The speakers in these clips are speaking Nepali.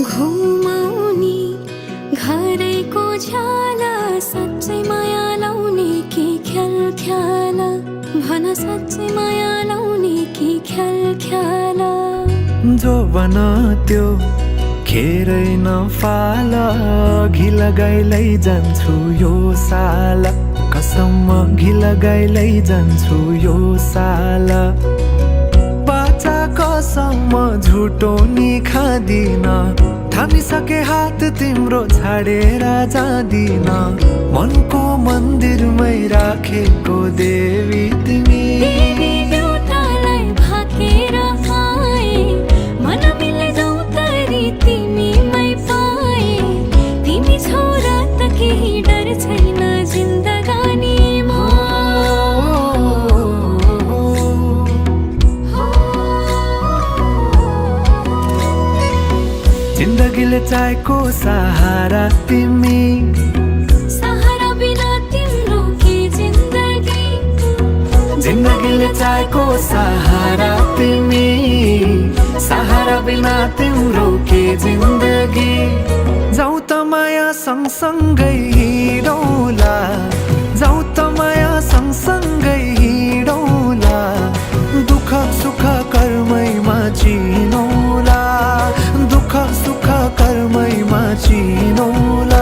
घुमाउने घरैको झ्याला साँच्चै माया लाउने कि ख्याल ख्याला भन साँच्चै माया लाउने कि ख्याल ख्याला जो बन त्यो खेरै नफाला घि लगाइलै जान्छु यो साला कसम घि लगाइलै जान्छु यो साला बाचा कसम झुटो नि खादिन थामिसके हात तिम्रो छाडेर जादिन मनको मन्दिरमै राखेको देवी तिमी जिन्दगीले चाहेको सहारा तिमी सहारा बिना तिम्रो के जिन्दगी जिन्दगीले चाहेको सहारा तिमी सहारा बिना तिम्रो के जिन्दगी जाऊ त माया सँगसँगै हिँडौला जाऊ त माया सँगसँगै हिँडौला दुःख सुख कर्मैमा चिनौला दुःख सुख कर्मैमा चिनौला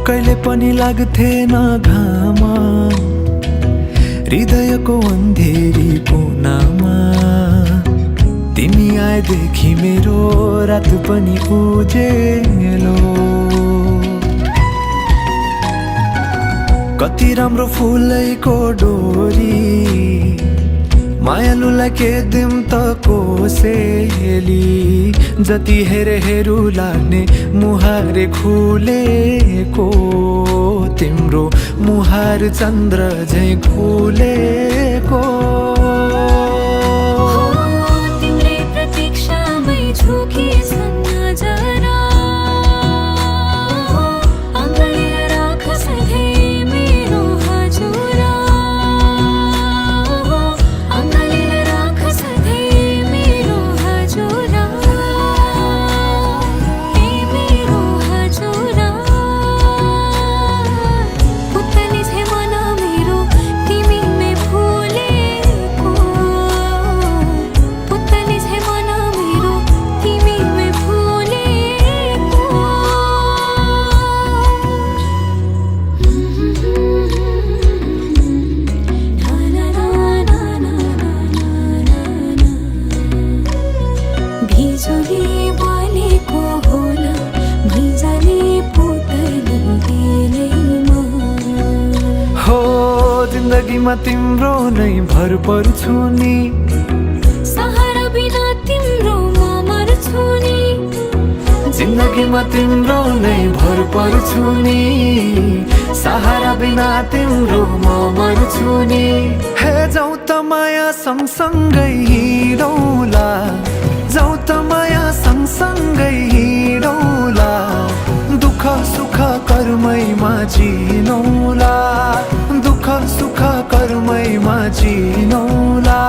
कहिले पनि लाग्थेन घाम हृदयको अन्धेरी कोनामा तिमी आएदेखि मेरो रात पनि उजेलो कति राम्रो फुलैको डोरी मायालुलाई के दिम त कोसेली जति हेरे हेरु लाग्ने मुहारे खुलेको तिम्रो मुहार चन्द्र झैं खुलेको तिम्रै प्रतीक्षामै झुकिन्छन् नजरा अङ्गालेर राख सधैँ मेरो हजुरा जिन्दगीमा तिम्रो नै भर पर्छु नि सहारा बिना तिम्रो म मर्छु नि जिन्दगीमा तिम्रो नै भर पर्छु नि सहारा बिना तिम्रो म मर्छु नि हे जाऊ त माया सँगसँगै हिँडौला जाऊ त माया सँगसँगै हिँडौला दुःख सुख कर्मैमा चिनौला दुःख सुख कर्मैमा चिनौला